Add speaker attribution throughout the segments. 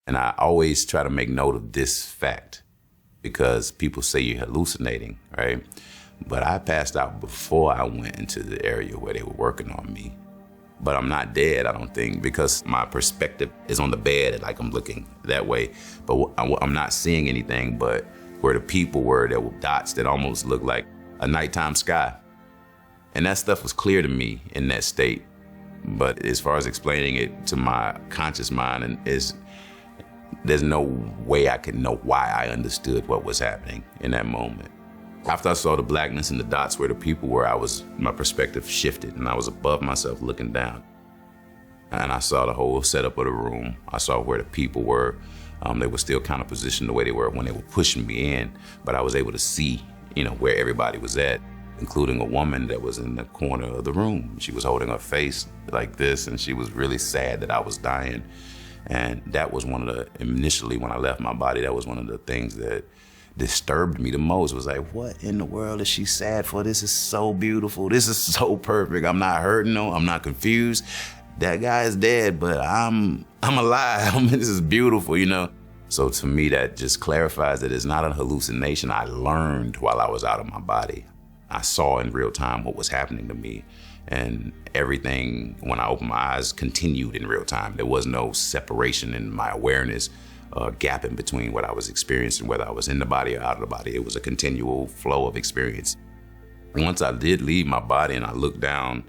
Speaker 1: And I always try to make note of this fact because people say you're hallucinating, right? But I passed out before I went into the area where they were working on me. But I'm not dead, I don't think, because my perspective is on the bed, like I'm looking that way. But I'm not seeing anything, but where the people were, there were dots that almost looked like a nighttime sky. And that stuff was clear to me in that state. But as far as explaining it to my conscious mind, there's no way I could know why I understood what was happening in that moment. After I saw the blackness and the dots where the people were, my perspective shifted and I was above myself looking down. And I saw the whole setup of the room. I saw where the people were. They were still kind of positioned the way they were when they were pushing me in, but I was able to see, where everybody was at, including a woman that was in the corner of the room. She was holding her face like this and she was really sad that I was dying. And that was initially when I left my body, that was one of the things that disturbed me the most. It was like, what in the world is she sad for? This is so beautiful. This is so perfect. I'm not hurting, no, I'm not confused. That guy is dead, but I'm alive. This is beautiful, So to me, that just clarifies that it's not a hallucination. I learned while I was out of my body. I saw in real time what was happening to me. And everything, when I opened my eyes, continued in real time. There was no separation in my awareness, gap in between what I was experiencing, whether I was in the body or out of the body. It was a continual flow of experience. Once I did leave my body and I looked down,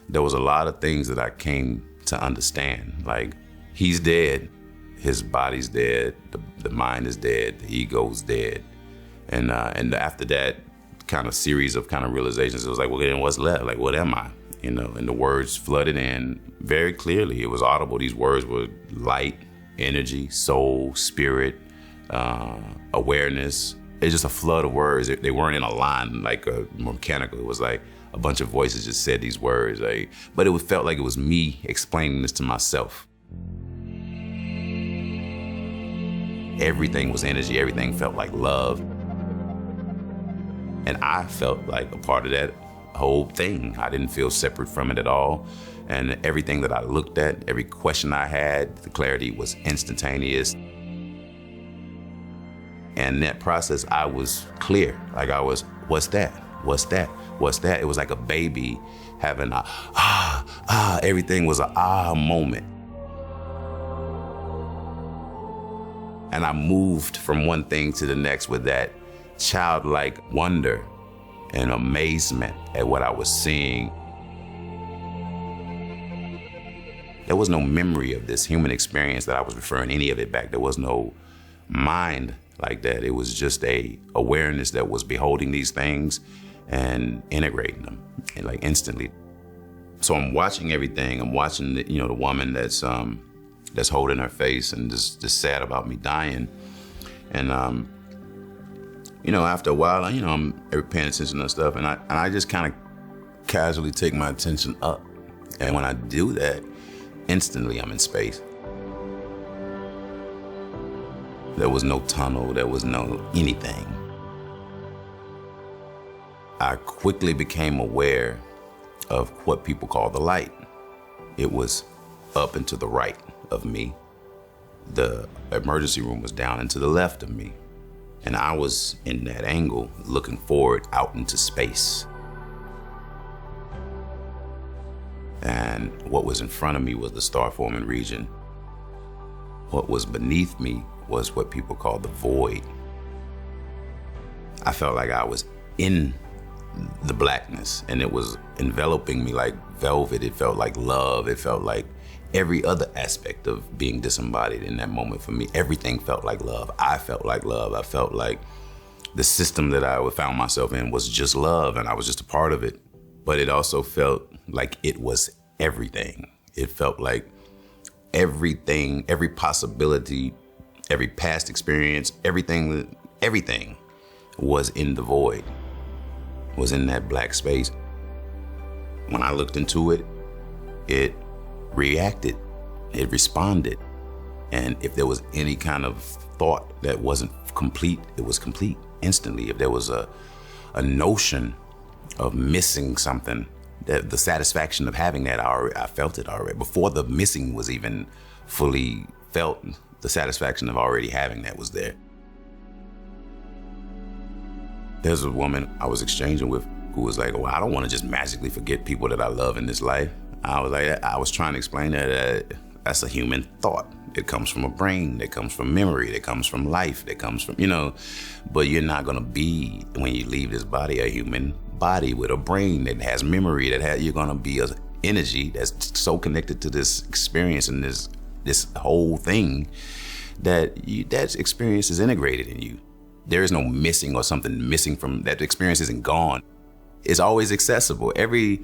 Speaker 1: there was a lot of things that I came to understand. Like, he's dead, his body's dead, the mind is dead, the ego's dead. And after that kind of series of kind of realizations, it was like, well, then what's left? Like, what am I? And the words flooded in very clearly. It was audible. These words were light, energy, soul, spirit, awareness. It's just a flood of words. They weren't in a line like a mechanical. It was like a bunch of voices just said these words. But it felt like it was me explaining this to myself. Everything was energy. Everything felt like love. And I felt like a part of that whole thing. I didn't feel separate from it at all. And everything that I looked at, every question I had, the clarity was instantaneous. And in that process, I was clear. Like I was, what's that? What's that? What's that? It was like a baby having everything was an moment. And I moved from one thing to the next with that childlike wonder and amazement at what I was seeing. There was no memory of this human experience that I was referring any of it back. There was no mind like that. It was just a awareness that was beholding these things and integrating them and like instantly. So I'm watching everything. I'm watching the woman that's holding her face and just sad about me dying. And after a while, I'm paying attention to stuff, and I just kind of casually take my attention up. And when I do that, instantly I'm in space. There was no tunnel, there was no anything. I quickly became aware of what people call the light. It was up and to the right of me. The emergency room was down and to the left of me. And I was in that angle looking forward out into space. And what was in front of me was the star-forming region. What was beneath me was what people call the void. I felt like I was in the blackness and it was enveloping me like velvet. It felt like love. It felt like every other aspect of being disembodied in that moment for me. Everything felt like love. I felt like love. I felt like the system that I found myself in was just love and I was just a part of it. But it also felt like it was everything. It felt like everything, every possibility, every past experience, everything was in the void, was in that black space. When I looked into it, it reacted, it responded. And if there was any kind of thought that wasn't complete, it was complete instantly. If there was a notion of missing something, that the satisfaction of having that, I felt it already before the missing was even fully felt the satisfaction of already having that was there. There's a woman I was exchanging with who was like, well, I don't want to just magically forget people that I love in this life. I was trying to explain that that's a human thought. It comes from a brain, it comes from memory, it comes from life, it comes from, but you're not gonna be, when you leave this body, a human body with a brain that has memory, you're gonna be an energy that's so connected to this experience and this whole thing that experience is integrated in you. There is no missing or something missing from that. Experience isn't gone. It's always accessible. Every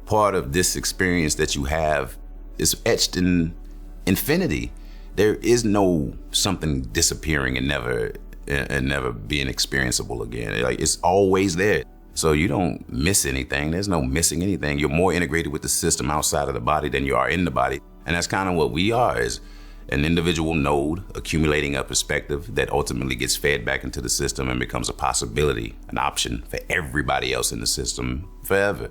Speaker 1: part of this experience that you have is etched in infinity. There is no something disappearing and never being experienceable again. Like, it's always there. So you don't miss anything. There's no missing anything. You're more integrated with the system outside of the body than you are in the body. And that's kind of what we are, is an individual node accumulating a perspective that ultimately gets fed back into the system and becomes a possibility, an option for everybody else in the system forever.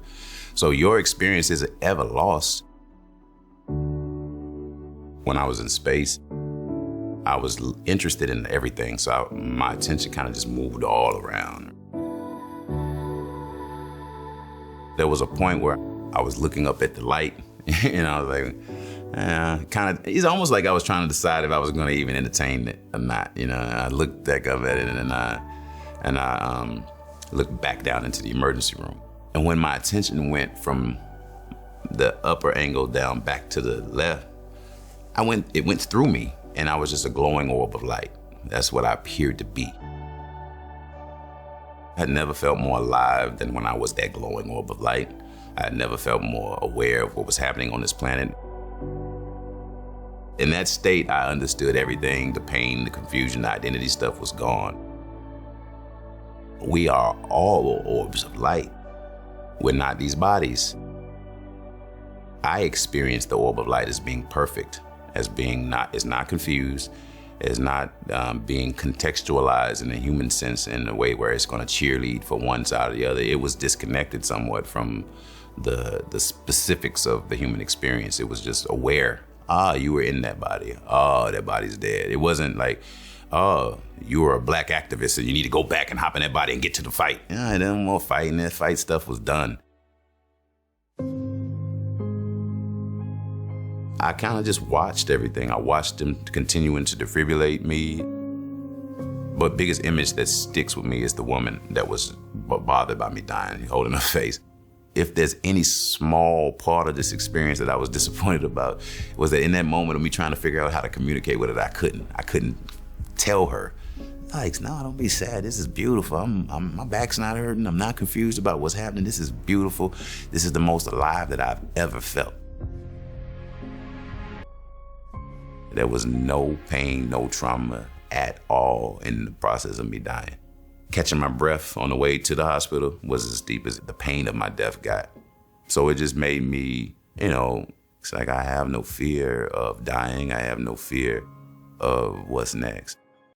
Speaker 1: So your experience isn't ever lost. When I was in space, I was interested in everything, so my attention kind of just moved all around. There was a point where I was looking up at the light, and I was like, it's almost like I was trying to decide if I was going to even entertain it or not. I looked back up at it, and I looked back down into the emergency room. And when my attention went from the upper angle down back to the left, it went through me, and I was just a glowing orb of light. That's what I appeared to be. I had never felt more alive than when I was that glowing orb of light. I had never felt more aware of what was happening on this planet. In that state, I understood everything. The pain, the confusion, the identity stuff was gone. We are all orbs of light. We're not these bodies. I experienced the orb of light as being perfect, as being is not confused, as not being contextualized in a human sense in a way where it's going to cheerlead for one side or the other. It was disconnected somewhat from the specifics of the human experience. It was just aware. You were in that body. That body's dead. It wasn't like, you were a black activist and you need to go back and hop in that body and get to the fight. No more fighting. That fight stuff was done. I kind of just watched everything. I watched them continuing to defibrillate me. But biggest image that sticks with me is the woman that was bothered by me dying, holding her face. If there's any small part of this experience that I was disappointed about, was that in that moment of me trying to figure out how to communicate with her, I couldn't tell her, like, no, don't be sad. This is beautiful. My back's not hurting. I'm not confused about what's happening. This is beautiful. This is the most alive that I've ever felt. There was no pain, no trauma at all in the process of me dying. Catching my breath on the way to the hospital was as deep as the pain of my death got. So it just made me, it's like I have no fear of dying. I have no fear of what's next.